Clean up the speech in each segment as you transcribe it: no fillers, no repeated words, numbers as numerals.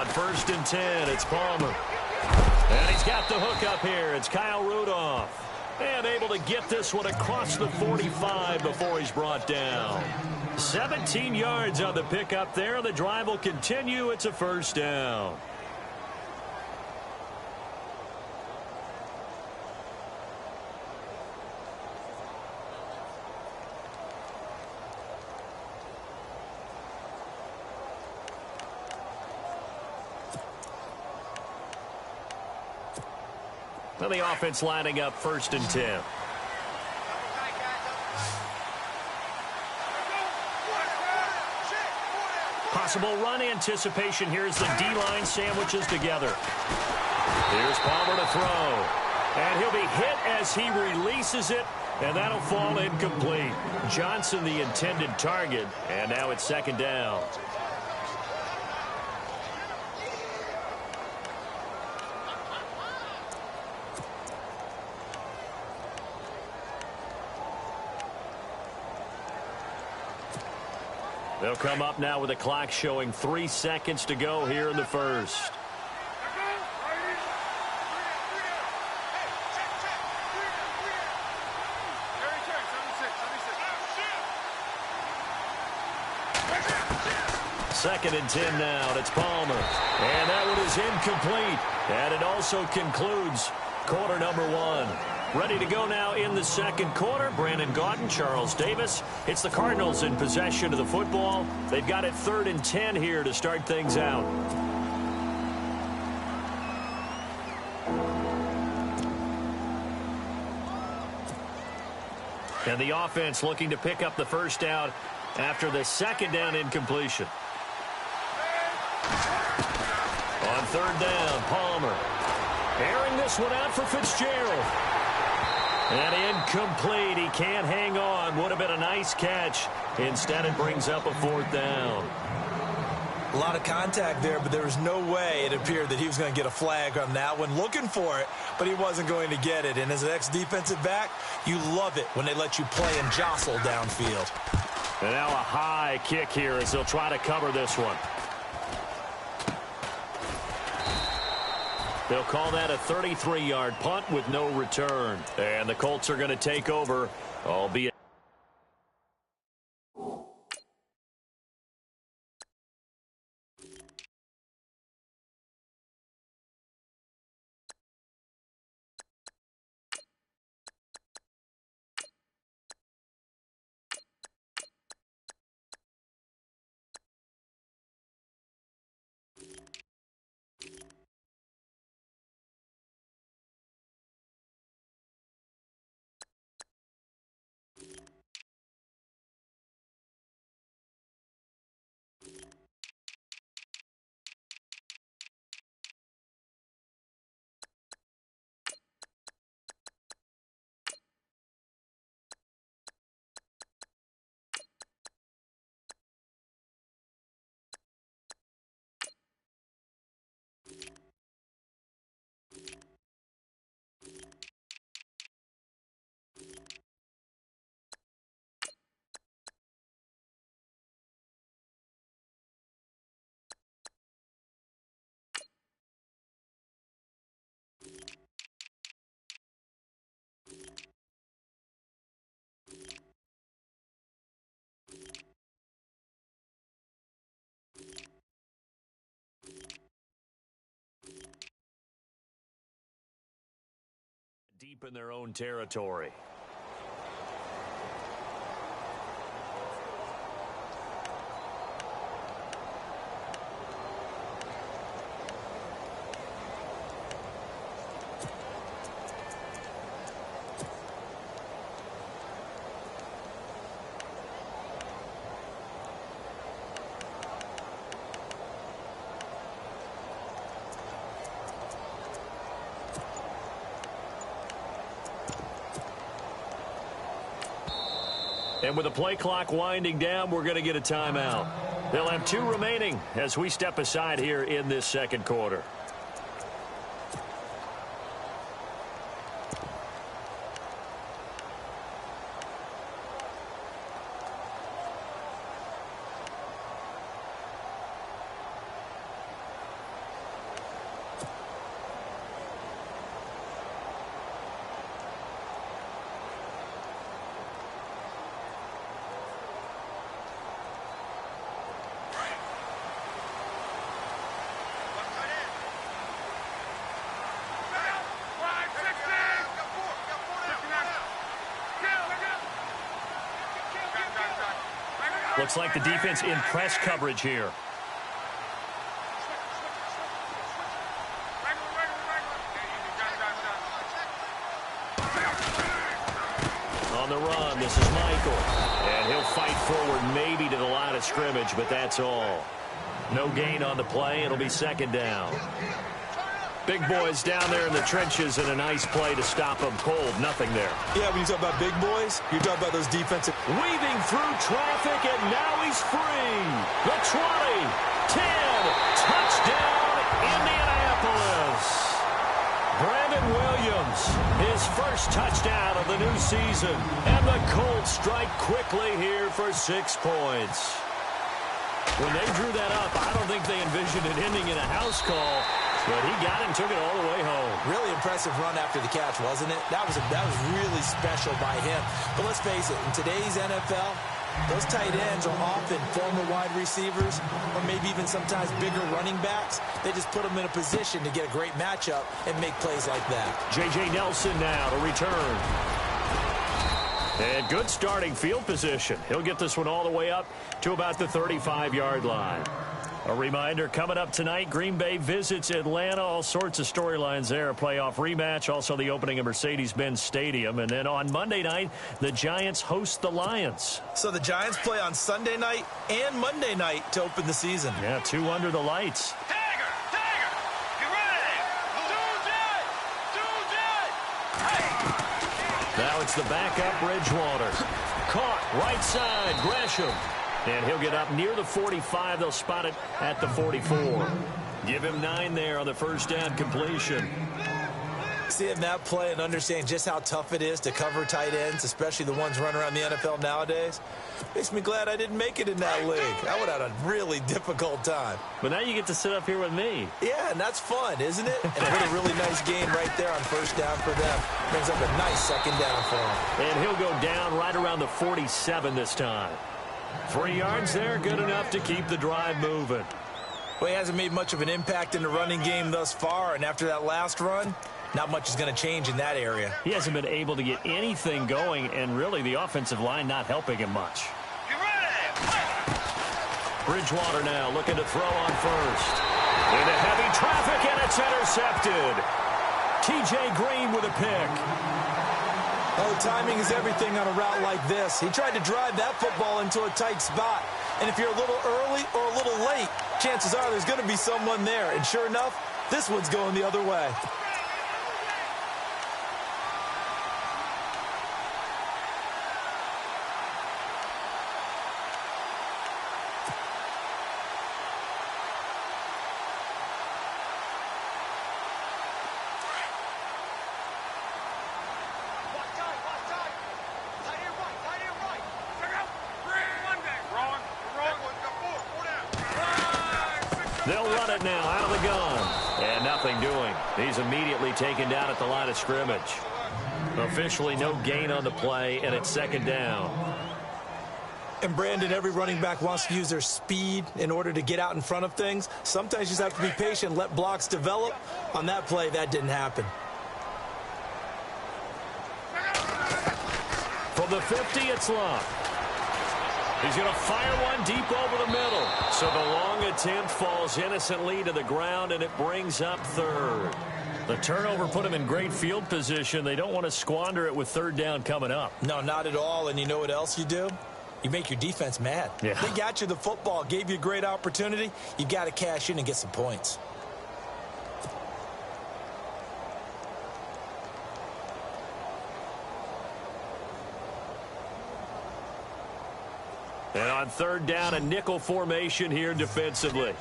On 1st and 10, it's Palmer. And he's got the hook up here. It's Kyle Rudolph. And able to get this one across the 45 before he's brought down. 17 yards on the pickup there. The drive will continue. It's a first down. Well, the offense lining up 1st and 10. Possible run anticipation here as the D-line sandwiches together. Here's Palmer to throw. And he'll be hit as he releases it, and that'll fall incomplete. Johnson the intended target, and now it's 2nd down. They'll come up now with the clock showing 3 seconds to go here in the first. Second and 10 now. It's Palmer. And that one is incomplete. And it also concludes quarter number 1. Ready to go now in the second quarter. Brandon Gaudin, Charles Davis. It's the Cardinals in possession of the football. They've got it 3rd and 10 here to start things out. And the offense looking to pick up the first down after the 2nd down incompletion. On 3rd down, Palmer. Airing this one out for Fitzgerald. And incomplete. He can't hang on. Would have been a nice catch. Instead, it brings up a 4th down. A lot of contact there, but there was no way it appeared that he was going to get a flag on that one. Looking for it, but he wasn't going to get it. And as an ex-defensive back, you love it when they let you play and jostle downfield. And now a high kick here as they'll try to cover this one. They'll call that a 33-yard punt with no return. And the Colts are going to take over, albeit. Deep in their own territory. And with the play clock winding down, we're going to get a timeout. They'll have 2 remaining as we step aside here in this second quarter. Looks like the defense in press coverage here. On the run, this is Michael. And he'll fight forward maybe to the line of scrimmage, but that's all. No gain on the play. It'll be second down. Big boys down there in the trenches, and a nice play to stop them cold. Nothing there. Yeah, when you talk about big boys, you're talking about those defensive. Weaving through traffic, and now he's free. The 20, 10, touchdown, Indianapolis. Brandon Williams, his first touchdown of the new season. And the Colts strike quickly here for 6 points. When they drew that up, I don't think they envisioned it ending in a house call. But he got it and took it all the way home. Really impressive run after the catch, wasn't it? That was really special by him. But let's face it, in today's NFL, those tight ends are often former wide receivers or maybe even sometimes bigger running backs. They just put them in a position to get a great matchup and make plays like that. J.J. Nelson now to return. And good starting field position. He'll get this one all the way up to about the 35-yard line. A reminder, coming up tonight, Green Bay visits Atlanta. All sorts of storylines there. A playoff rematch, also the opening of Mercedes-Benz Stadium. And then on Monday night, the Giants host the Lions. So the Giants play on Sunday night and Monday night to open the season. Yeah, 2 under the lights. Tiger, get ready. Do Now it's the backup Bridgewater. Caught right side, Gresham. And he'll get up near the 45. They'll spot it at the 44. Give him 9 there on the first down completion. Seeing that play and understand just how tough it is to cover tight ends, especially the ones running around the NFL nowadays, makes me glad I didn't make it in that league. I would have had a really difficult time. But now you get to sit up here with me. Yeah, and that's fun, isn't it? And what a really nice game right there on first down for them. Brings up a nice second down for him. And he'll go down right around the 47 this time. 3 yards there, good enough to keep the drive moving. Well, he hasn't made much of an impact in the running game thus far, and after that last run, not much is going to change in that area. He hasn't been able to get anything going, and really the offensive line not helping him much. Bridgewater now looking to throw on first. Into heavy traffic, and it's intercepted. T.J. Green with a pick. Oh, timing is everything on a route like this. He tried to drive that football into a tight spot. And if you're a little early or a little late, chances are there's going to be someone there. And sure enough, this one's going the other way. They'll run it now out of the gun. And nothing doing. He's immediately taken down at the line of scrimmage. Officially no gain on the play, and it's second down. And Brandon, every running back wants to use their speed in order to get out in front of things. Sometimes you just have to be patient, let blocks develop. On that play, that didn't happen. From the 50, it's Love. He's going to fire one deep over the middle. So the long attempt falls innocently to the ground, and it brings up third. The turnover put him in great field position. They don't want to squander it with third down coming up. No, not at all. And you know what else you do? You make your defense mad. Yeah. They got you the football, gave you a great opportunity. You got to cash in and get some points. And on third down, a nickel formation here defensively.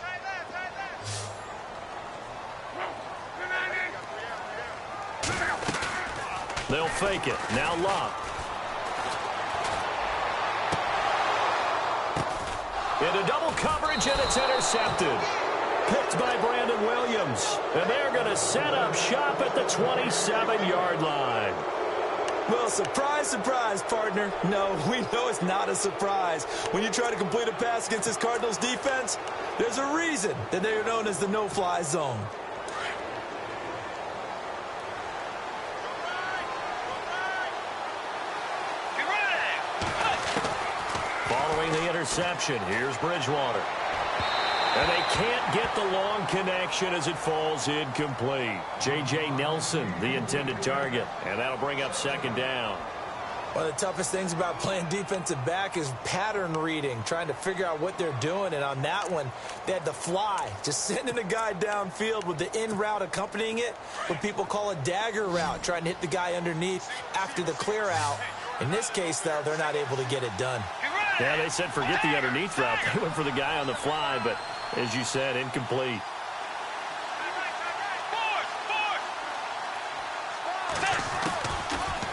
They'll fake it. Now Love. Into double coverage, and it's intercepted. Picked by Brandon Williams. And they're going to set up shop at the 27-yard line. Well, surprise, surprise, partner. No, we know it's not a surprise. When you try to complete a pass against this Cardinals defense, there's a reason that they are known as the no-fly zone. Following the interception. Here's Bridgewater. And they can't get the long connection as it falls incomplete. J.J. Nelson, the intended target. And that'll bring up second down. One of the toughest things about playing defensive back is pattern reading, trying to figure out what they're doing. And on that one, they had to fly, just sending a guy downfield with the in route accompanying it, what people call a dagger route, trying to hit the guy underneath after the clear out. In this case, though, they're not able to get it done. Yeah, they said forget the underneath route. They went for the guy on the fly, but as you said, incomplete.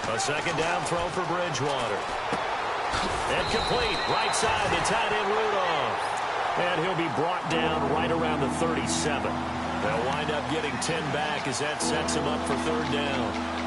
A second down throw for Bridgewater. And complete. Right side to tight end Rudolph. And he'll be brought down right around the 37. They'll wind up getting 10 back as that sets him up for third down.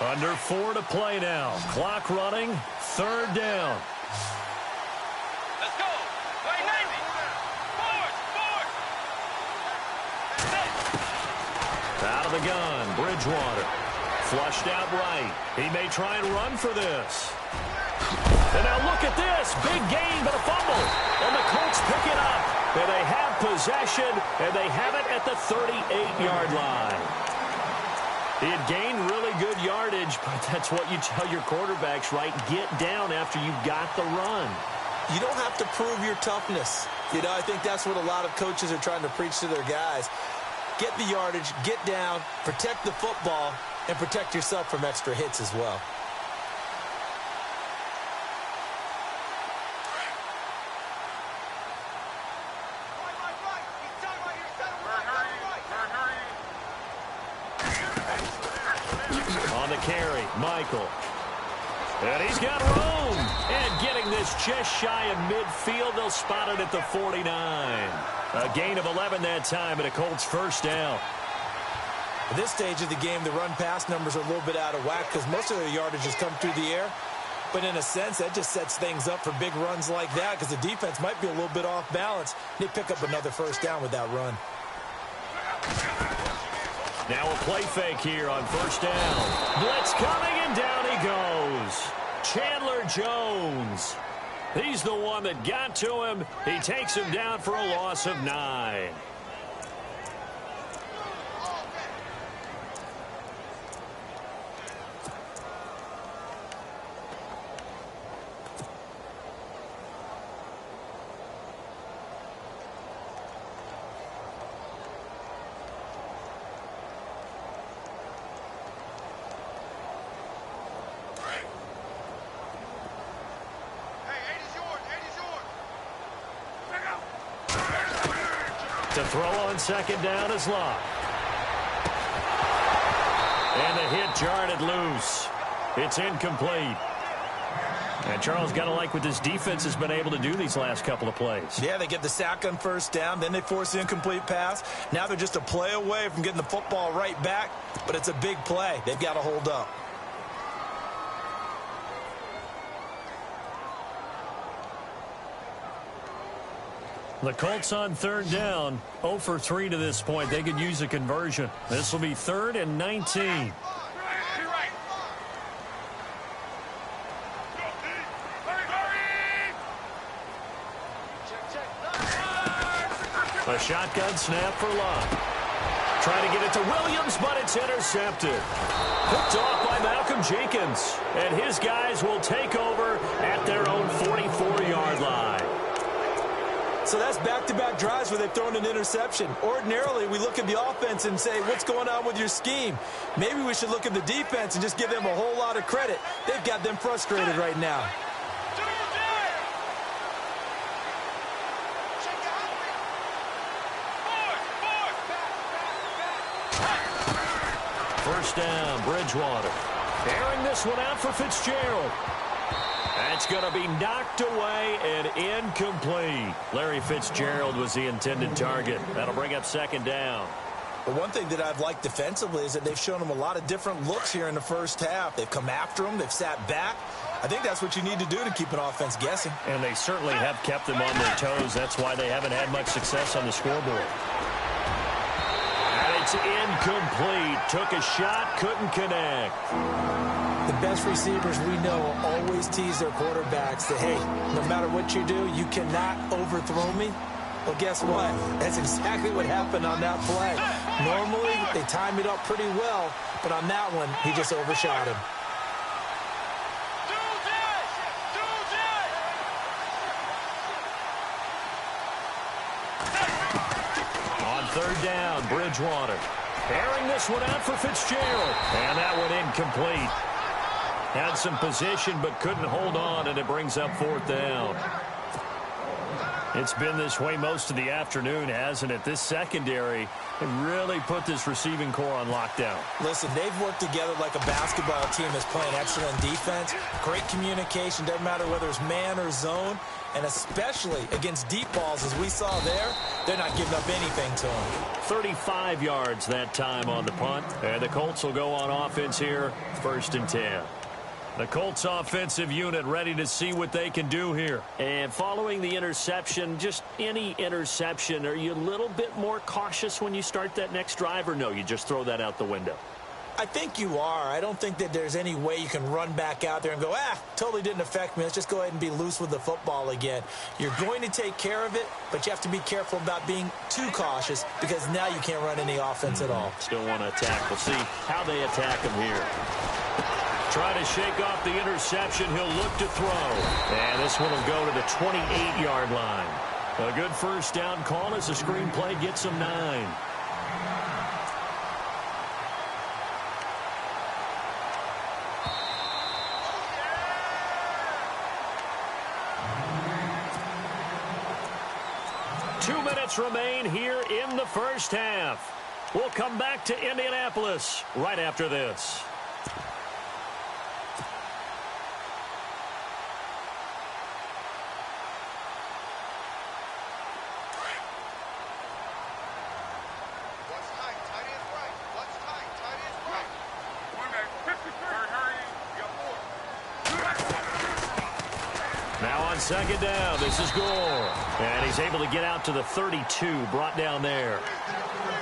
Under 4 to play now. Clock running. Third down. Let's go. Right, Navy. Forward. Out of the gun. Bridgewater. Flushed out right. He may try and run for this. And now look at this. Big gain, but a fumble. And the Colts pick it up. And they have possession, and they have it at the 38-yard line. He had gained really good yardage, but that's what you tell your quarterbacks, right? Get down after you've got the run. You don't have to prove your toughness. You know, I think that's what a lot of coaches are trying to preach to their guys. Get the yardage, get down, protect the football, and protect yourself from extra hits as well. Carry, Michael. And he's got room. And getting this just shy of midfield, they'll spot it at the 49. A gain of 11 that time, and a Colts first down. At this stage of the game, the run-pass numbers are a little bit out of whack because most of their yardage has come through the air. But in a sense, that just sets things up for big runs like that because the defense might be a little bit off balance. They pick up another first down with that run. Now a play fake here on first down. Blitz coming, and down he goes. Chandler Jones. He's the one that got to him. He takes him down for a loss of 9. To throw on second down is Locke. And the hit jarred it loose. It's incomplete. And Charles, got to like what this defense has been able to do these last couple of plays. Yeah, they get the sack on first down, then they force the incomplete pass. Now they're just a play away from getting the football right back, but it's a big play. They've got to hold up. The Colts on third down, 0 for 3 to this point. They could use a conversion. This will be 3rd and 19. A shotgun snap for Locke. Trying to get it to Williams, but it's intercepted. Picked off by Malcolm Jenkins. And his guys will take over at their own 44-yard line. So that's back-to-back drives where they've thrown an interception. Ordinarily, we look at the offense and say, what's going on with your scheme? Maybe we should look at the defense and just give them a whole lot of credit. They've got them frustrated right now. First down, Bridgewater. Airing this one out for Fitzgerald. That's going to be knocked away and incomplete. Larry Fitzgerald was the intended target. That'll bring up second down. But one thing that I've liked defensively is that they've shown them a lot of different looks here in the first half. They've come after them. They've sat back. I think that's what you need to do to keep an offense guessing. And they certainly have kept them on their toes. That's why they haven't had much success on the scoreboard. And it's incomplete. Took a shot, couldn't connect. The best receivers we know always tease their quarterbacks that, hey, no matter what you do, you cannot overthrow me. Well, guess what? That's exactly what happened on that play. Normally, they time it up pretty well, but on that one, he just overshot him. On third down, Bridgewater. Airing this one out for Fitzgerald. And that one incomplete. Had some position but couldn't hold on, and it brings up fourth down. It's been this way most of the afternoon, hasn't it? This secondary really put this receiving core on lockdown. Listen, they've worked together like a basketball team that's playing excellent defense. Great communication, doesn't matter whether it's man or zone. And especially against deep balls, as we saw there, they're not giving up anything to them. 35 yards that time on the punt. And the Colts will go on offense here, 1st and 10. The Colts offensive unit ready to see what they can do here. And following the interception, just any interception, are you a little bit more cautious when you start that next drive, or no, you just throw that out the window? I think you are. I don't think that there's any way you can run back out there and go, totally didn't affect me. Let's just go ahead and be loose with the football again. You're going to take care of it, but you have to be careful about being too cautious because now you can't run any offense at all. Still want to attack. We'll see how they attack him here. Try to shake off the interception. He'll look to throw. And this one will go to the 28-yard line. A good first down call as the screenplay gets him 9. Two minutes remain here in the first half. We'll come back to Indianapolis right after this. Now on second down, this is Gore. And he's able to get out to the 32, brought down there.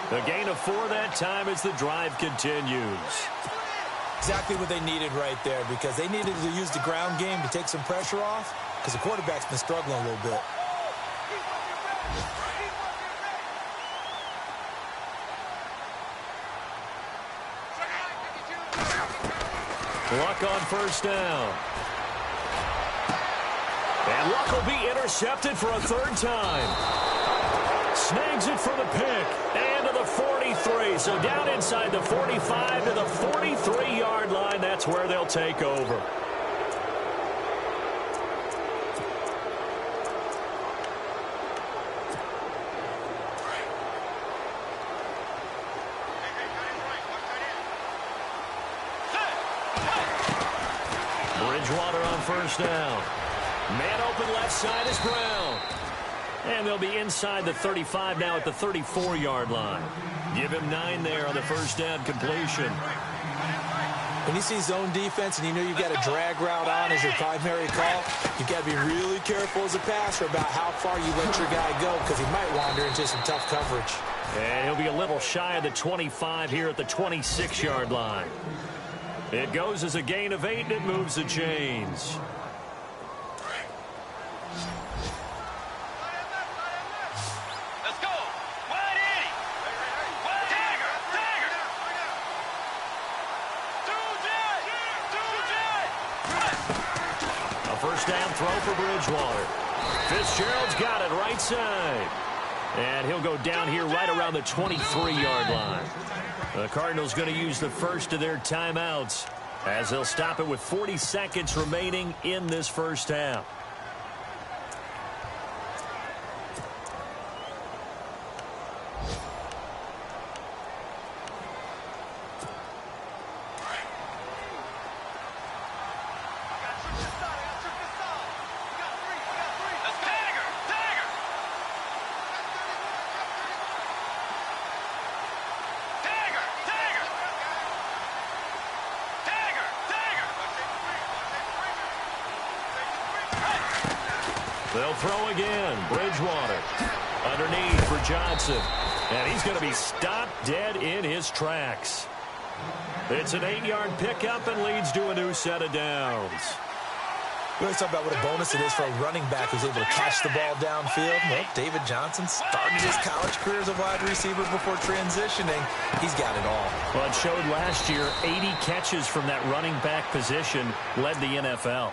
The gain of 4 that time as the drive continues. Exactly what they needed right there, because they needed to use the ground game to take some pressure off, because the quarterback's been struggling a little bit. Luck on first down. And Luck will be intercepted for a 3rd time. Snags it for the pick. And to the 43. So down inside the 45 to the 43-yard line. That's where they'll take over. Bridgewater on first down. Man open left side is Brown. And they'll be inside the 35 now at the 34-yard line. Give him 9 there on the first down completion. When you see zone defense and you know you've got a drag route on as your primary call, you've got to be really careful as a passer about how far you let your guy go, because he might wander into some tough coverage. And he'll be a little shy of the 25 here at the 26-yard line. It goes as a gain of 8, and it moves the chains. Let's go. Wide 80. Dagger. A first down throw for Bridgewater. Fitzgerald's got it right side. And he'll go down here right around the 23-yard line. The Cardinals going to use the first of their timeouts as they'll stop it with 40 seconds remaining in this first half. They'll throw again. Bridgewater underneath for Johnson. And he's going to be stopped dead in his tracks. It's an 8-yard pickup and leads to a new set of downs. We always talk about what a bonus it is for a running back who's able to catch the ball downfield. Well, David Johnson started his college career as a wide receiver before transitioning. He's got it all. Well, it showed last year 80 catches from that running back position led the NFL.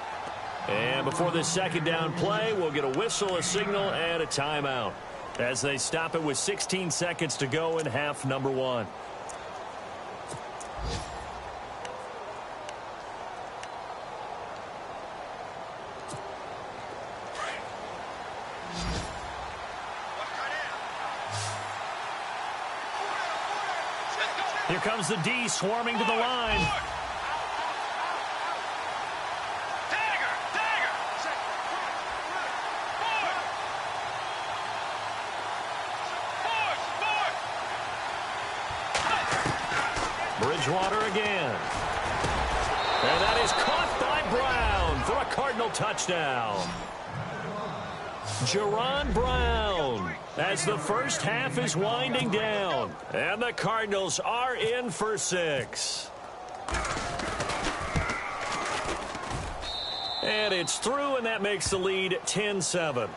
And before this second down play, we'll get a whistle, a signal, and a timeout as they stop it with 16 seconds to go in half number 1. Here comes the D swarming to the line. Bridgewater again. And that is caught by Brown for a Cardinal touchdown. Jaron Brown as the first half is winding down. And the Cardinals are in for 6. And it's through, and that makes the lead 10-7.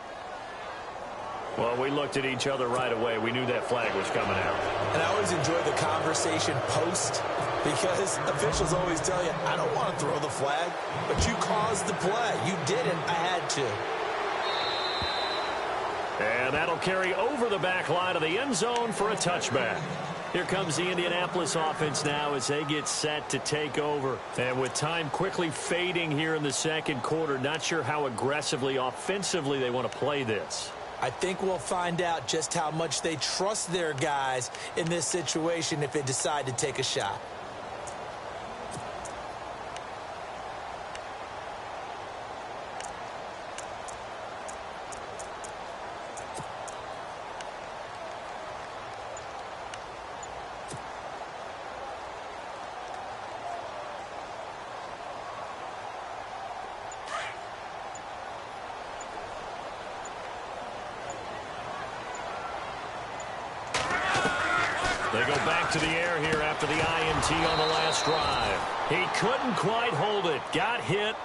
Well, we looked at each other right away. We knew that flag was coming out. And I always enjoy the conversation post because officials always tell you, I don't want to throw the flag, but you caused the play. You didn't. I had to. And that'll carry over the back line of the end zone for a touchback. Here comes the Indianapolis offense now as they get set to take over. And with time quickly fading here in the second quarter, not sure how aggressively, offensively they want to play this. I think we'll find out just how much they trust their guys in this situation if they decide to take a shot. They go back to the air here after the INT on the last drive. He couldn't quite hold it. Got hit.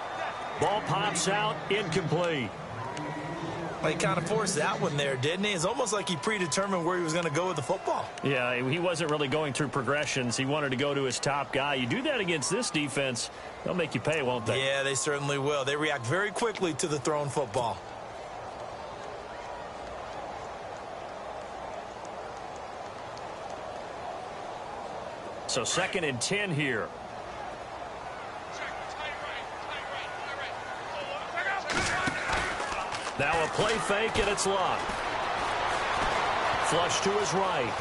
Ball pops out. Incomplete. Well, he kind of forced that one there, didn't he? It's almost like he predetermined where he was going to go with the football. Yeah, he wasn't really going through progressions. He wanted to go to his top guy. You do that against this defense, they'll make you pay, won't they? Yeah, they certainly will. They react very quickly to the thrown football. So 2nd and 10 here. Now a play fake, and it's locked. Flush to his right.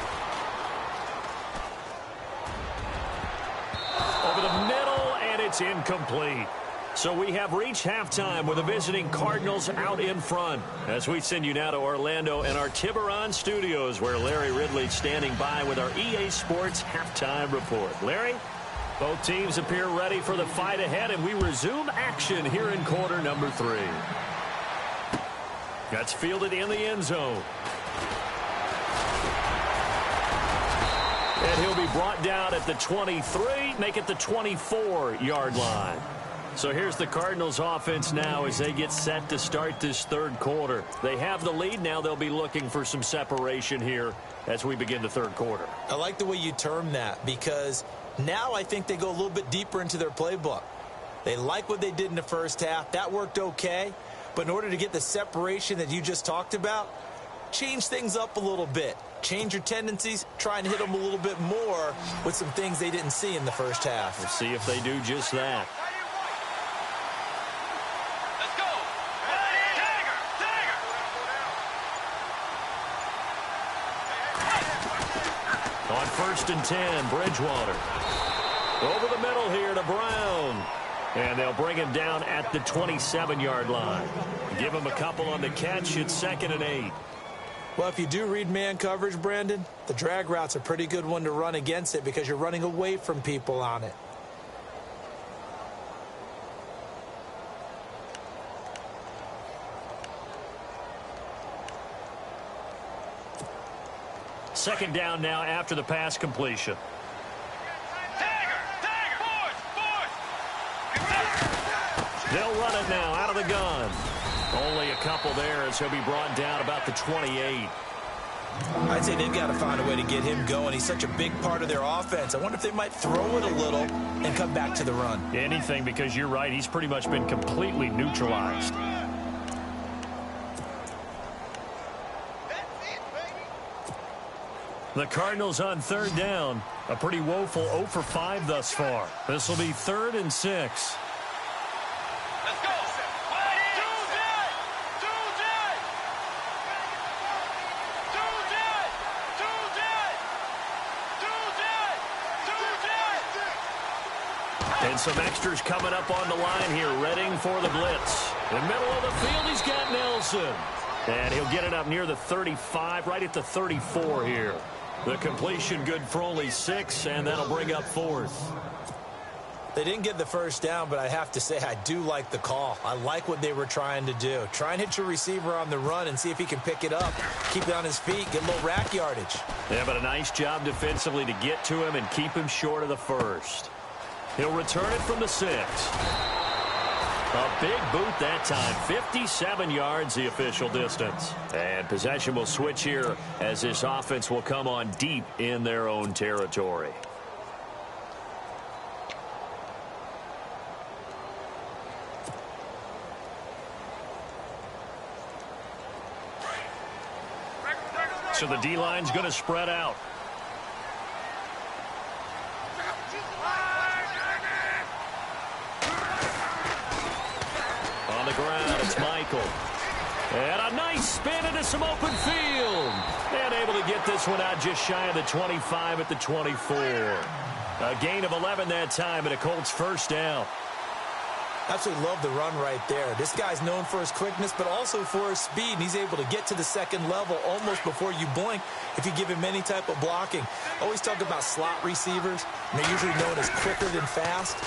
Over the middle, and it's incomplete. So we have reached halftime with the visiting Cardinals out in front. As we send you now to Orlando and our Tiburon studios, where Larry Ridley's standing by with our EA Sports halftime report. Larry, both teams appear ready for the fight ahead, and we resume action here in quarter number 3. That's fielded in the end zone. And he'll be brought down at the 23, make it the 24-yard line. So here's the Cardinals offense now as they get set to start this third quarter. They have the lead now. They'll be looking for some separation here as we begin the third quarter. I like the way you term that because now I think they go a little bit deeper into their playbook. They like what they did in the first half. That worked okay. But in order to get the separation that you just talked about, change things up a little bit. Change your tendencies. Try and hit them a little bit more with some things they didn't see in the first half. We'll see if they do just that. On 1st and 10, Bridgewater. Over the middle here to Brown. And they'll bring him down at the 27-yard line. Give him a couple on the catch. It's 2nd and 8. Well, if you do read man coverage, Brandon, the drag route's a pretty good one to run against it because you're running away from people on it. second down now after the pass completion. They'll run it now out of the gun. Only a couple there as he'll be brought down about the 28. I'd say they've got to find a way to get him going. He's such a big part of their offense. I wonder if they might throw it a little and come back to the run. Anything, because you're right. He's pretty much been completely neutralized. The Cardinals on third down. A pretty woeful 0 for 5 thus far. This will be 3rd and 6. And some extras coming up on the line here, readying for the blitz. In the middle of the field, he's got Nelson. And he'll get it up near the 35, right at the 34 here. The completion good for only 6, and that'll bring up 4th. They didn't get the first down, but I have to say I do like the call. I like what they were trying to do. Try and hit your receiver on the run and see if he can pick it up. Keep it on his feet, get a little rack yardage. Yeah, but a nice job defensively to get to him and keep him short of the first. He'll return it from the 6. A big boot that time. 57 yards, the official distance. And possession will switch here as this offense will come on deep in their own territory. So the D-line's going to spread out. On the ground, it's Michael. And a nice spin into some open field. And able to get this one out just shy of the 25 at the 24. A gain of 11 that time, and a Colts first down. Absolutely love the run right there. This guy's known for his quickness, but also for his speed. And he's able to get to the second level almost before you blink if you give him any type of blocking. Always talk about slot receivers, and they're usually known as quicker than fast.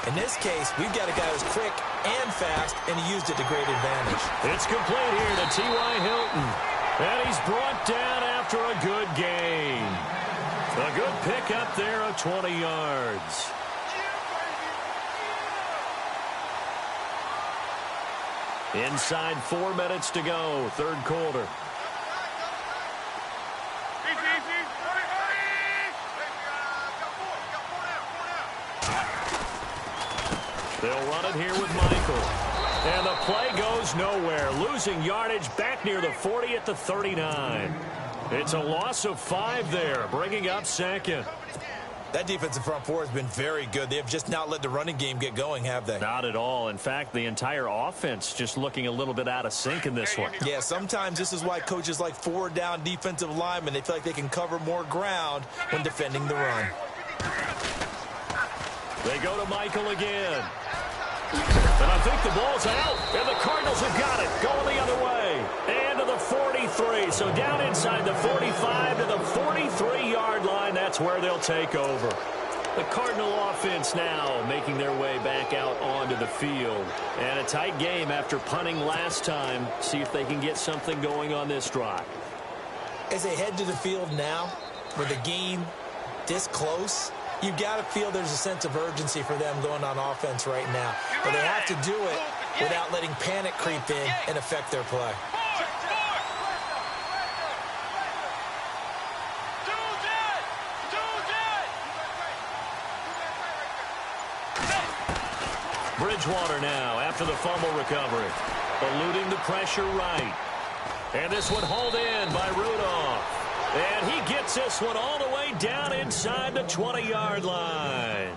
In this case, we've got a guy who's quick and fast, and he used it to great advantage. It's complete here to T.Y. Hilton. And he's brought down after a good gain. A good pickup there of 20 yards. Inside 4 minutes to go, third quarter. They'll run it here with Michael. And the play goes nowhere. Losing yardage back near the 40 at the 39. It's a loss of 5 there, bringing up second. That defensive front four has been very good. They have just not let the running game get going, have they? Not at all. In fact, the entire offense just looking a little bit out of sync in this one. Yeah, sometimes this is why coaches like forward-down defensive linemen, they feel like they can cover more ground when defending the run. They go to Michael again. And I think the ball's out. And the Cardinals have got it. Going the other way. And to the 43. So down inside the 45 to the 43-yard line. That's where they'll take over. The Cardinal offense now making their way back out onto the field. And a tight game after punting last time. See if they can get something going on this drive. As they head to the field now, with the game this close, you've got to feel there's a sense of urgency for them going on offense right now. But they have to do it without letting panic creep in and affect their play. Bridgewater now after the fumble recovery. Eluding the pressure right. And this one hauled in by Rudolph. And he gets this one all the way down inside the 20-yard line.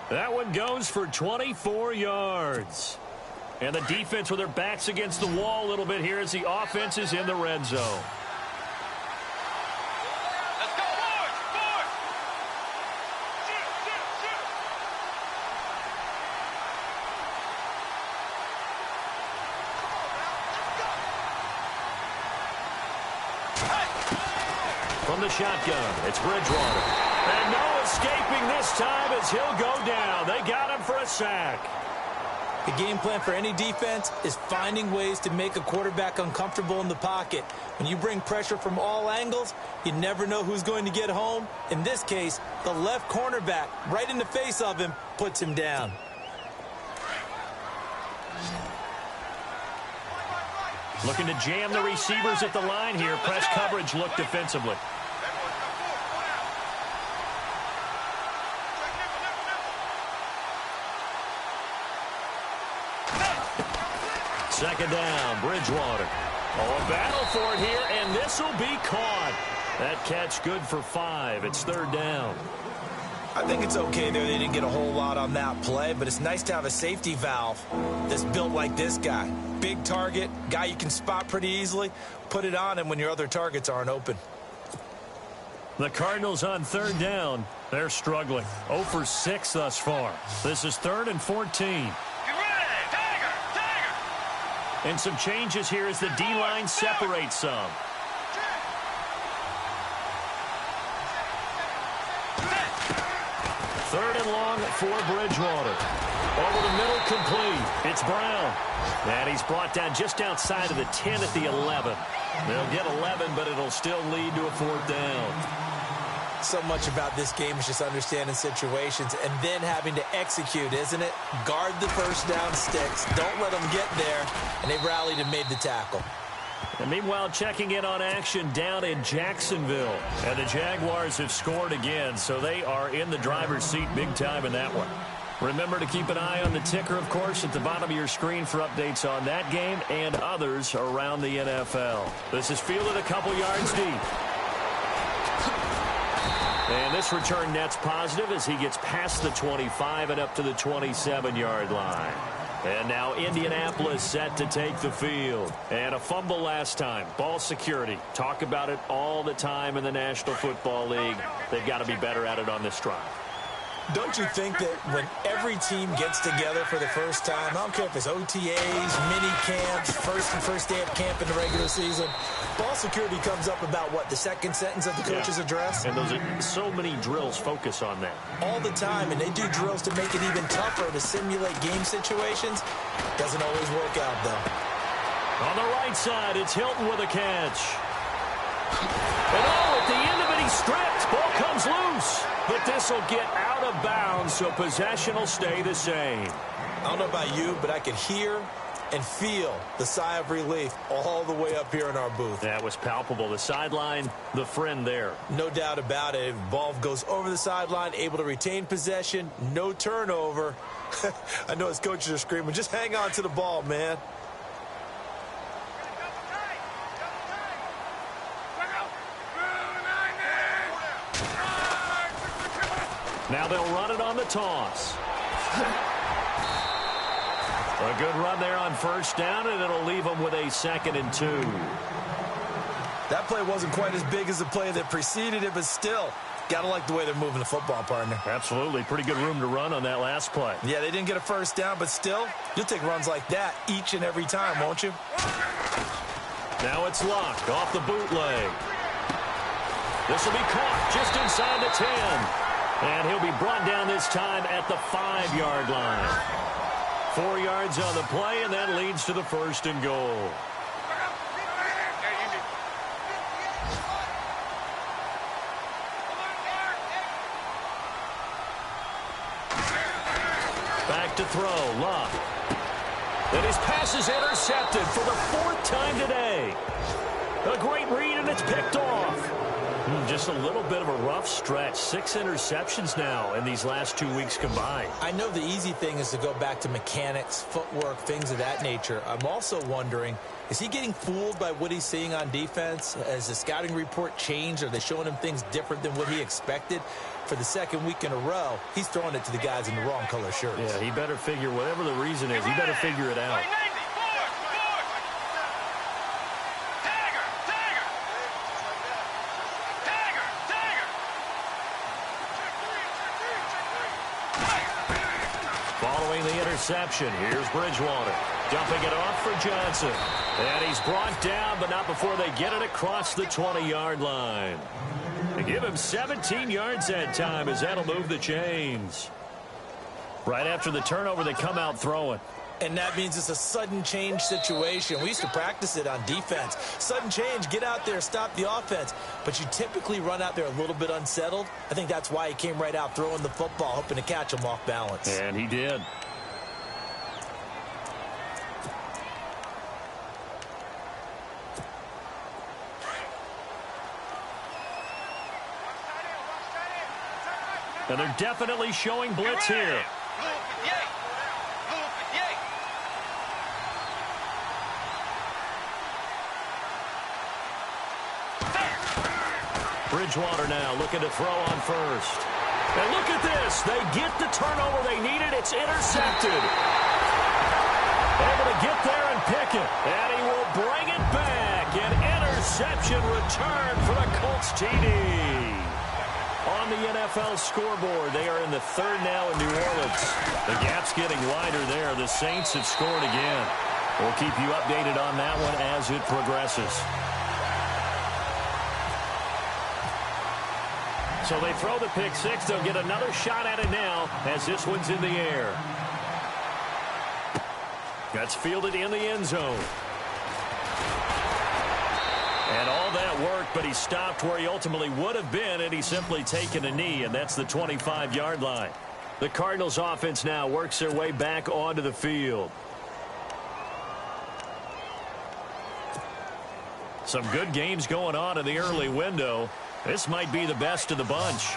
That one goes for 24 yards. And the defense with their backs against the wall a little bit here as the offense is in the red zone. Let's go, boys! From the shotgun, it's Bridgewater. And no escaping this time as he'll go down. They got him for a sack. The game plan for any defense is finding ways to make a quarterback uncomfortable in the pocket. When you bring pressure from all angles, you never know who's going to get home. In this case, the left cornerback, right in the face of him, puts him down. Looking to jam the receivers at the line here. Press coverage look defensively. Second down, Bridgewater. Oh, a battle for it here, and this will be caught. That catch good for 5. It's third down. I think it's okay there. They didn't get a whole lot on that play, but it's nice to have a safety valve that's built like this guy. Big target, guy you can spot pretty easily. Put it on him when your other targets aren't open. The Cardinals on third down. They're struggling. 0 for 6 thus far. This is 3rd and 14. And some changes here as the D-line separates some. Third and long for Bridgewater. Over the middle, complete. It's Brown. And he's brought down just outside of the 10 at the 11. They'll get 11, but it'll still lead to a 4th down. So much about this game is just understanding situations and then having to execute, isn't it? Guard the first down sticks. Don't let them get there. And they rallied and made the tackle. And meanwhile, checking in on action down in Jacksonville. And the Jaguars have scored again, so they are in the driver's seat big time in that one. Remember to keep an eye on the ticker, of course, at the bottom of your screen for updates on that game and others around the NFL. This is fielded a couple yards deep. And this return net's positive as he gets past the 25 and up to the 27-yard line. And now Indianapolis set to take the field. And a fumble last time. Ball security. Talk about it all the time in the National Football League. They've got to be better at it on this drive. Don't you think that when every team gets together for the first time, I don't care if it's OTAs, mini camps, first day of camp in the regular season, ball security comes up about, what, the second sentence of the coach's address? And those are so many drills focus on that. All the time, and they do drills to make it even tougher to simulate game situations. Doesn't always work out, though. On the right side, it's Hilton with a catch. And at the end of it, he's stripped. Ball comes loose. But this will get out of bounds, so possession will stay the same. I don't know about you, but I could hear and feel the sigh of relief all the way up here in our booth. That was palpable. The sideline, the friend there. No doubt about it. Ball goes over the sideline, able to retain possession, no turnover. I know his coaches are screaming, just hang on to the ball, man. Now they'll run it on the toss. A good run there on first down, and it'll leave them with a 2nd and 2. That play wasn't quite as big as the play that preceded it, but still, got to like the way they're moving the football, partner. Absolutely. Pretty good room to run on that last play. Yeah, they didn't get a first down, but still, you'll take runs like that each and every time, won't you? Now it's Luck off the bootleg. This will be caught just inside the 10. And he'll be brought down this time at the 5-yard line. 4 yards on the play, and that leads to the 1st and goal. Back to throw, Luck. And his pass is intercepted for the 4th time today. A great read, and it's picked off. Just a little bit of a rough stretch. 6 interceptions now in these last 2 weeks combined. I know the easy thing is to go back to mechanics, footwork, things of that nature. I'm also wondering, is he getting fooled by what he's seeing on defense? Has the scouting report changed? Are they showing him things different than what he expected? For the 2nd week in a row, he's throwing it to the guys in the wrong color shirts. Yeah, he better figure, whatever the reason is, he better figure it out. Following the interception, here's Bridgewater. Dumping it off for Johnson. And he's brought down, but not before they get it across the 20-yard line. They give him 17 yards that time as that'll move the chains. Right after the turnover, they come out throwing. And that means it's a sudden change situation. We used to practice it on defense. Sudden change, get out there, stop the offense. But you typically run out there a little bit unsettled. I think that's why he came right out throwing the football, hoping to catch him off balance. And he did. And they're definitely showing blitz here. Bridgewater now looking to throw on first. And look at this. They get the turnover they needed. It's intercepted. Able to get there and pick it. And he will bring it back. An interception return for the Colts TD. On the NFL scoreboard, they are in the third now in New Orleans. The gap's getting wider there. The Saints have scored again. We'll keep you updated on that one as it progresses. So they throw the pick six. They'll get another shot at it now as this one's in the air. That's fielded in the end zone. And all that worked, but he stopped where he ultimately would have been, and he's simply taken a knee, and that's the 25-yard line. The Cardinals offense now works their way back onto the field. Some good games going on in the early window. This might be the best of the bunch.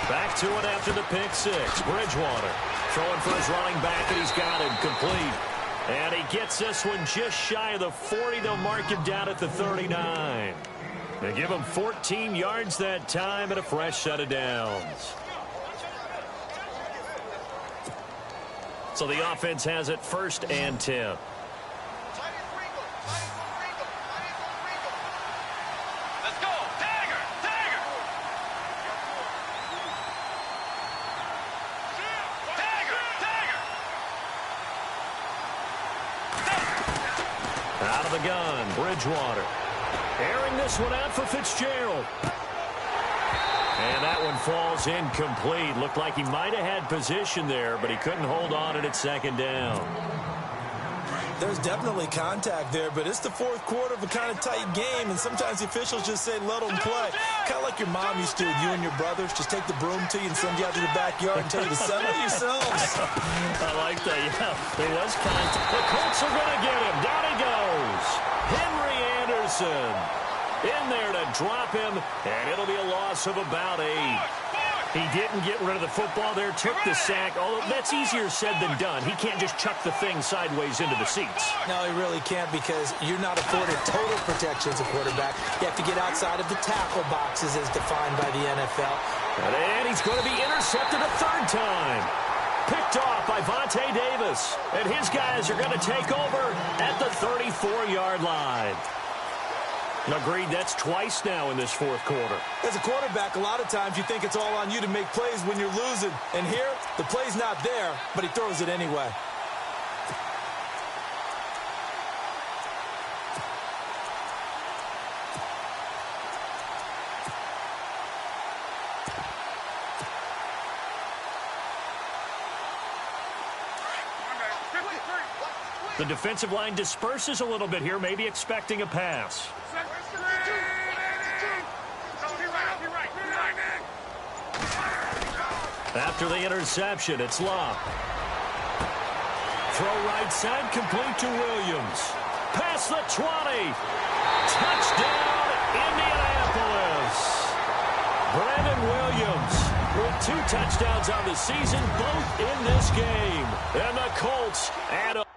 Back to it after the pick six. Bridgewater throwing for his running back, and he's got him complete. And he gets this one just shy of the 40. They'll mark him down at the 39. They give him 14 yards that time and a fresh set of downs. So the offense has it 1st and 10. Out of the gun, Bridgewater. Airing this one out for Fitzgerald. And that one falls incomplete. Looked like he might have had position there, but he couldn't hold on it at 2nd down. There's definitely contact there, but it's the 4th quarter of a kind of tight game, and sometimes the officials just say, let them play. Kind of like your mom used to with you and your brothers. Just take the broom to you and send you out to the backyard and tell you to settle yourselves. I like that, yeah. There was contact. The Colts are going to get him. Down he goes. Henry Anderson in there to drop him, and it'll be a loss of about 8. He didn't get rid of the football there, took the sack. Although that's easier said than done. He can't just chuck the thing sideways into the seats. No, he really can't, because you're not afforded total protection as a quarterback. You have to get outside of the tackle boxes as defined by the NFL. And he's going to be intercepted a 3rd time. Picked off by Vontae Davis. And his guys are going to take over at the 34-yard line. Agreed, that's twice now in this 4th quarter. As a quarterback, a lot of times you think it's all on you to make plays when you're losing. And here, the play's not there, but he throws it anyway. The defensive line disperses a little bit here, maybe expecting a pass. After the interception, it's Locke. Throw right side, complete to Williams. Past the 20. Touchdown, Indianapolis. Brandon Williams with 2 touchdowns on the season, both in this game. And the Colts add up.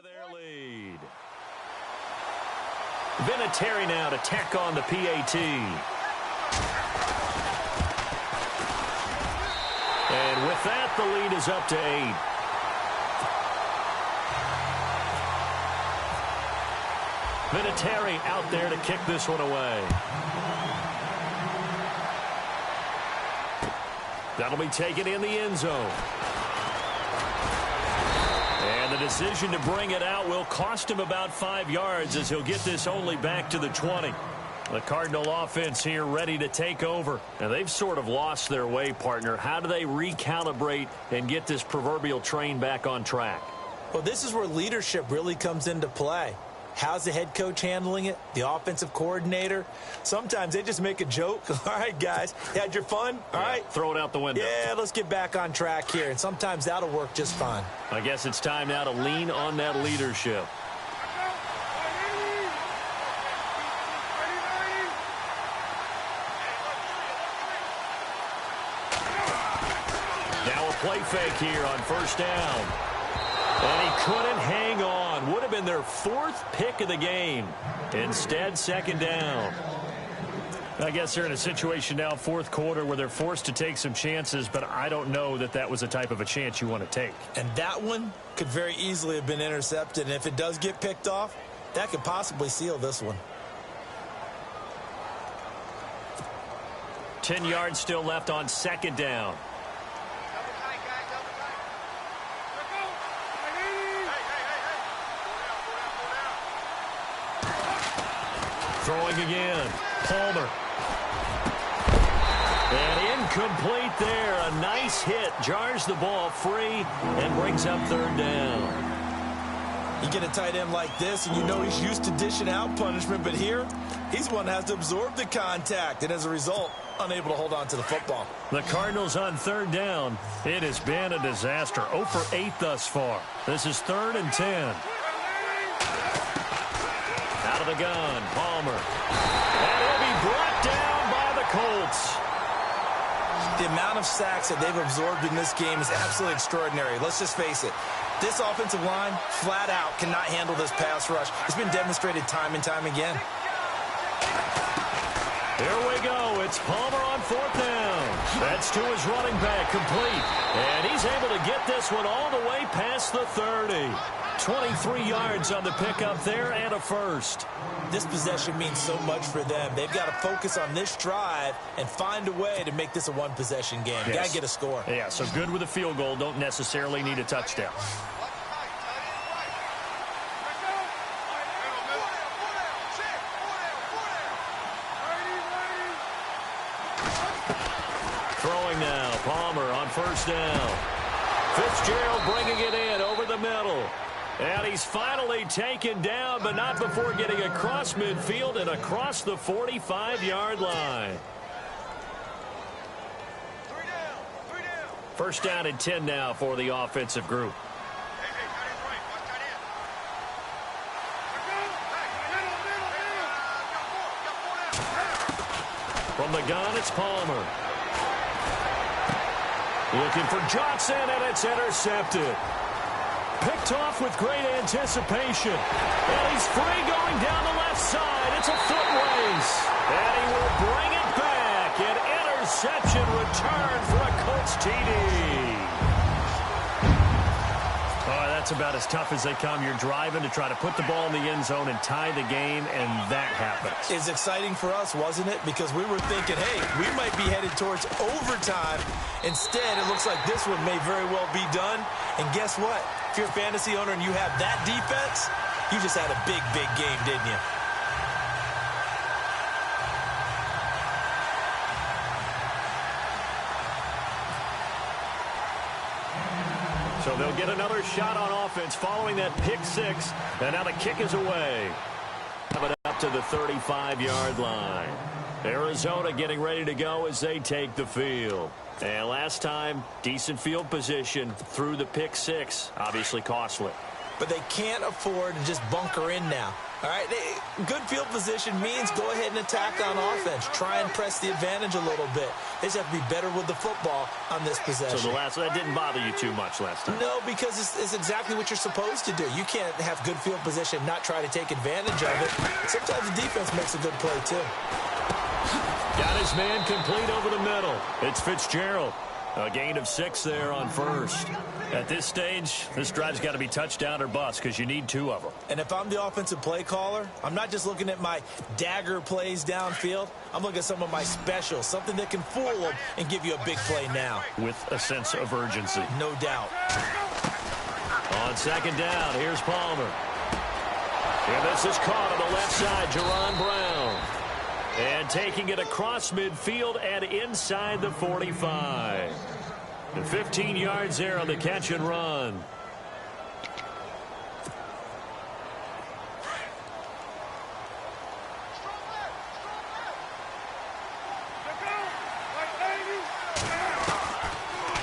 Their lead. Vinatieri now to tack on the PAT. And with that, the lead is up to 8. Vinatieri out there to kick this one away. That'll be taken in the end zone. And the decision to bring it out will cost him about 5 yards as he'll get this only back to the 20. The Cardinal offense here ready to take over. And they've sort of lost their way, partner. How do they recalibrate and get this proverbial train back on track? Well, this is where leadership really comes into play. How's the head coach handling it? The offensive coordinator? Sometimes they just make a joke. All right, guys, you had your fun? All right. Throw it out the window. Yeah, let's get back on track here. And sometimes that'll work just fine. I guess it's time now to lean on that leadership. Now a play fake here on first down. And he couldn't hang on. Would have been their 4th pick of the game. Instead, second down. I guess they're in a situation now, 4th quarter, where they're forced to take some chances, but I don't know that that was the type of a chance you want to take. And that one could very easily have been intercepted. And if it does get picked off, that could possibly seal this one. 10 yards still left on second down. Throwing again. Palmer. And incomplete there. A nice hit. Jars the ball free and brings up third down. You get a tight end like this, and you know he's used to dishing out punishment, but here, he's the one that has to absorb the contact, and as a result, unable to hold on to the football. The Cardinals on third down. It has been a disaster. 0 for 8 thus far. This is 3rd and 10. Out of the gun, Palmer. And he'll be brought down by the Colts. The amount of sacks that they've absorbed in this game is absolutely extraordinary. Let's just face it. This offensive line, flat out, cannot handle this pass rush. It's been demonstrated time and time again. Here we go. It's Palmer on 4th down. That's to his running back, complete. And he's able to get this one all the way past the 30. 23 yards on the pickup there and a first. This possession means so much for them. They've got to focus on this drive and find a way to make this a one-possession game. Yes. Got to get a score. Yeah, so good with a field goal. Don't necessarily need a touchdown. Throwing now. Palmer on first down. Fitzgerald bringing it in over the middle. And he's finally taken down, but not before getting across midfield and across the 45-yard line. 3 down. First down and 10 now for the offensive group. From the gun, it's Palmer. Looking for Johnson, and it's intercepted. Picked off with great anticipation. And he's free going down the left side. It's a foot race. And he will bring it back. An interception return for a Colts TD. Oh, that's about as tough as they come. You're driving to try to put the ball in the end zone and tie the game, and that happens. It's exciting for us, wasn't it? Because we were thinking, hey, we might be headed towards overtime. Instead, it looks like this one may very well be done. And guess what? If you're a fantasy owner and you have that defense, you just had a big, big game, didn't you? So they'll get another shot on offense following that pick six. And now the kick is away. Have it up to the 35-yard line. Arizona getting ready to go as they take the field. And last time, decent field position through the pick six. Obviously costly. But they can't afford to just bunker in now. All right, good field position means go ahead and attack on offense. Try and press the advantage a little bit. They just have to be better with the football on this possession. So that didn't bother you too much last time? No, because it's exactly what you're supposed to do. You can't have good field position, not try to take advantage of it. Sometimes the defense makes a good play, too. Got his man complete over the middle. It's Fitzgerald. A gain of 6 there on first. At this stage, this drive's got to be touchdown or bust because you need 2 of them. And if I'm the offensive play caller, I'm not just looking at my dagger plays downfield. I'm looking at some of my specials, something that can fool them and give you a big play now. With a sense of urgency. No doubt. On second down, here's Palmer. And this is caught on the left side, Jerron Brown. And taking it across midfield and inside the 45. And 15 yards there on the catch and run.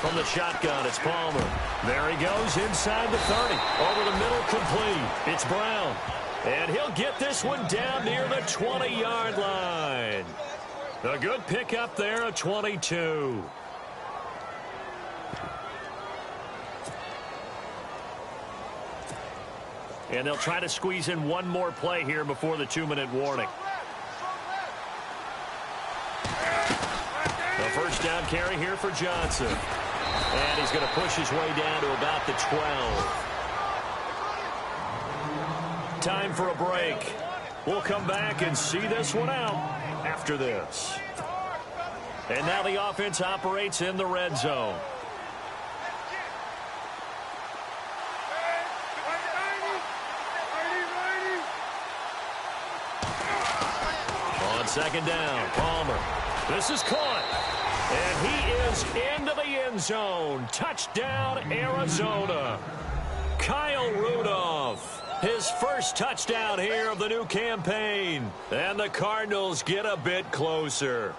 From the shotgun, it's Palmer. There he goes inside the 30. Over the middle, complete. It's Brown. And he'll get this one down near the 20-yard line. A good pickup there, a 22. And they'll try to squeeze in one more play here before the 2-minute warning. The first down carry here for Johnson. And he's going to push his way down to about the 12. Time for a break. We'll come back and see this one out after this. And now the offense operates in the red zone. On second down, Palmer. This is caught. And he is into the end zone. Touchdown, Arizona. Kyle Rudolph. His first touchdown here of the new campaign. And the Cardinals get a bit closer.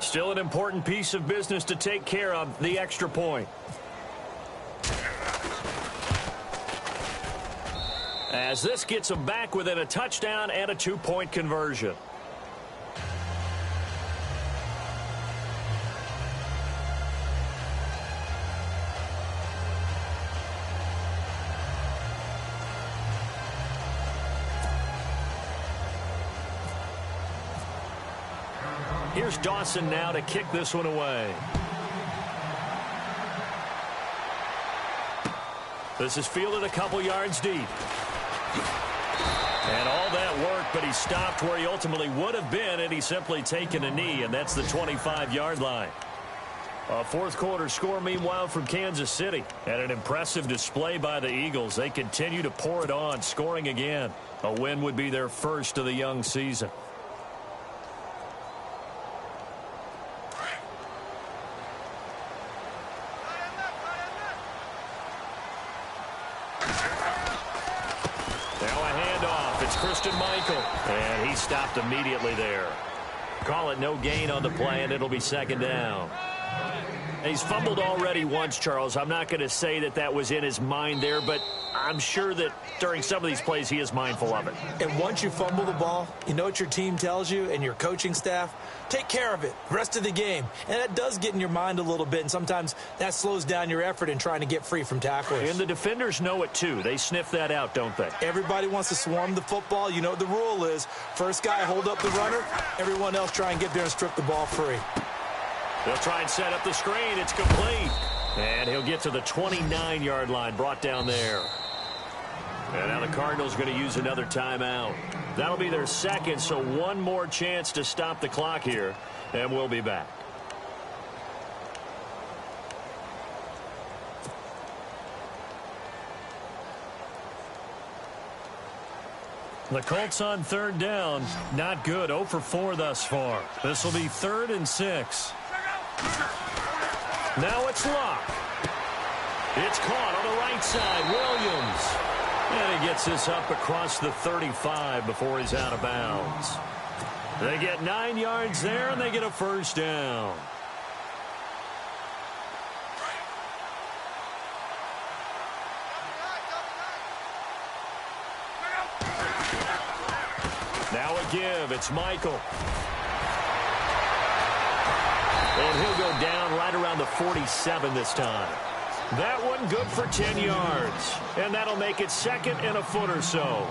Still an important piece of business to take care of, the extra point. As this gets them back within a touchdown and a 2-point conversion. Here's Dawson now to kick this one away. This is fielded a couple yards deep. And all that work, but he stopped where he ultimately would have been, and he's simply taken a knee, and that's the 25-yard line. A fourth-quarter score, meanwhile, from Kansas City. And an impressive display by the Eagles. They continue to pour it on, scoring again. A win would be their first of the young season. And he stopped immediately there. Call it no gain on the play, and it'll be second down. He's fumbled already once, Charles. I'm not going to say that that was in his mind there, but I'm sure that during some of these plays he is mindful of it. And once you fumble the ball, you know what your team tells you and your coaching staff? Take care of it the rest of the game. And that does get in your mind a little bit, and sometimes that slows down your effort in trying to get free from tacklers. And the defenders know it, too. They sniff that out, don't they? Everybody wants to swarm the football. You know what the rule is. First guy, hold up the runner. Everyone else try and get there and strip the ball free. They'll try and set up the screen. It's complete. And he'll get to the 29-yard line, brought down there. And now the Cardinals going to use another timeout. That'll be their second, so one more chance to stop the clock here, and we'll be back. The Colts on third down. Not good. 0 for 4 thus far. This will be 3rd and 6. Now it's Locke. It's caught on the right side. Williams. And he gets this up across the 35 before he's out of bounds. They get 9 yards there, and they get a first down. Now a give. It's Michael. And he'll go down right around the 47 this time. That one good for 10 yards. And that'll make it 2nd and a foot or so.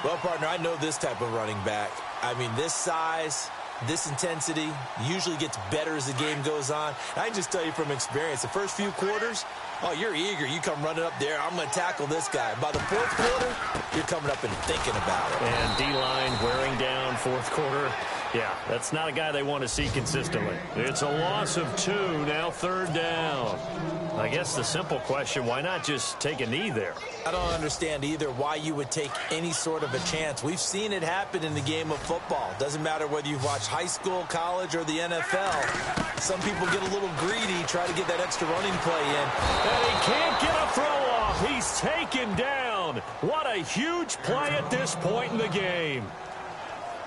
Well, partner, I know this type of running back. I mean, this size, This intensity usually gets better as the game goes on. I can just tell you from experience, the first few quarters, oh, you're eager. You come running up there. I'm going to tackle this guy. By the fourth quarter, you're coming up and thinking about it. And D-line wearing down fourth quarter. Yeah, that's not a guy they want to see consistently. It's a loss of 2, now third down. I guess the simple question, why not just take a knee there? I don't understand either why you would take any sort of a chance. We've seen it happen in the game of football. Doesn't matter whether you've watched high school, college, or the NFL. Some people get a little greedy, try to get that extra running play in. And he can't get a throw off. He's taken down. What a huge play at this point in the game.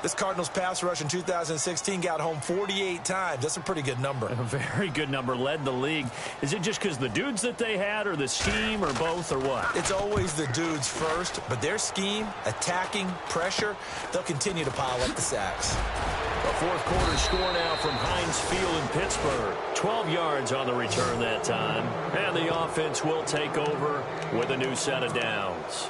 This Cardinals pass rush in 2016 got home 48 times. That's a pretty good number. A very good number, led the league. Is it just because the dudes that they had, or the scheme, or both, or what? It's always the dudes first, but their scheme, attacking, pressure, they'll continue to pile up the sacks. A fourth quarter score now from Heinz Field in Pittsburgh. 12 yards on the return that time. And the offense will take over with a new set of downs.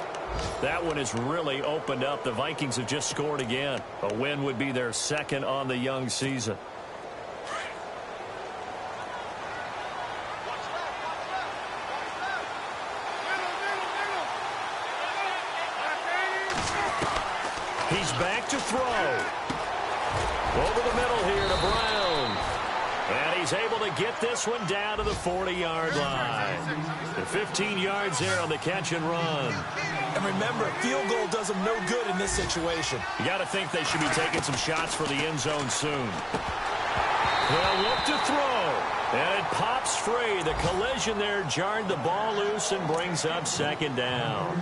That one has really opened up. The Vikings have just scored again. A win would be their second on the young season. He's back to throw. Over the middle here to Brown. And he's able to get this one down to the 40-yard line. The 15 yards there on the catch and run. And remember, a field goal does them no good in this situation. You got to think they should be taking some shots for the end zone soon. They'll look to throw. And it pops free. The collision there jarred the ball loose and brings up second down.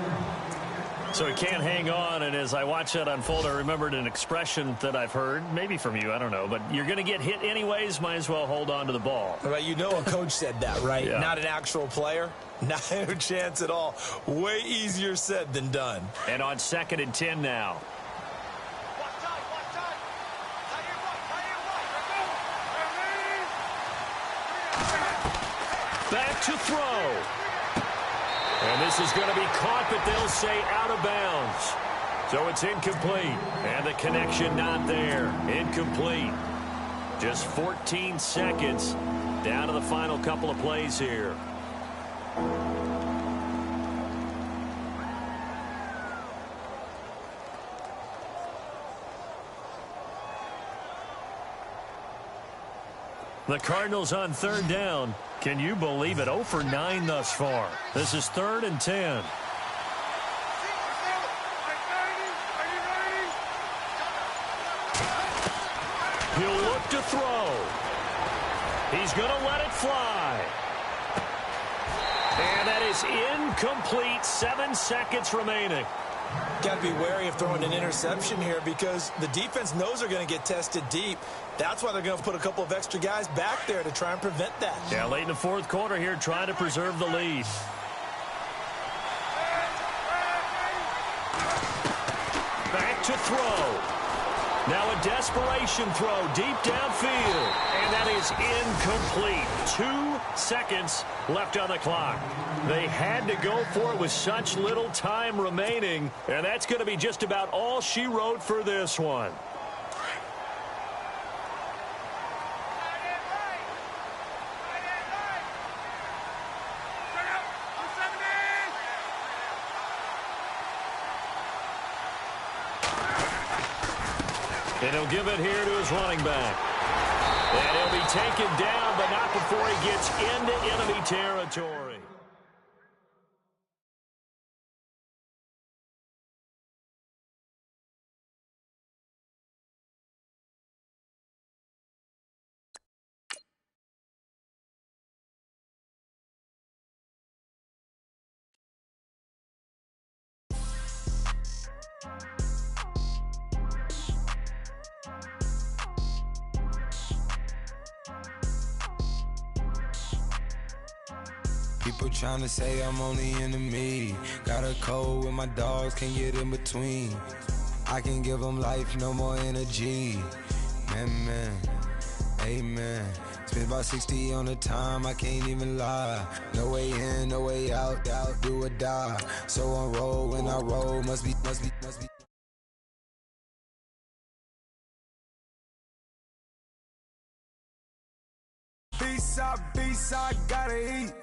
So he can't hang on, and as I watch that unfold, I remembered an expression that I've heard, maybe from you, I don't know, but you're going to get hit anyways, might as well hold on to the ball. Right, you know a coach said that, right? Yeah. Not an actual player. Not a chance at all. Way easier said than done. And on 2nd and 10 now. Back to throw. And this is going to be caught, but they'll say out of bounds. So it's incomplete. And the connection not there. Incomplete. Just 14 seconds down to the final couple of plays here. The Cardinals on third down. Can you believe it? 0 for 9 thus far. This is 3rd and 10. He'll look to throw. He's going to let it fly. And that is incomplete. 7 seconds remaining. Got to be wary of throwing an interception here because the defense knows they're going to get tested deep. That's why they're going to put a couple of extra guys back there to try and prevent that. Yeah, late in the fourth quarter here, trying to preserve the lead. Back to throw. Now a desperation throw deep downfield. And that is incomplete. 2 seconds left on the clock. They had to go for it with such little time remaining. And that's going to be just about all she wrote for this one. And he'll give it here to his running back. And he'll be taken down, but not before he gets into enemy territory. People trying to say I'm only enemy. Got a cold with my dogs, can't get in between. I can give them life, no more energy. Man, amen. Spent about 60 on the time, I can't even lie. No way in, no way out, do or die. So on roll, when I roll, must be B-side, gotta eat.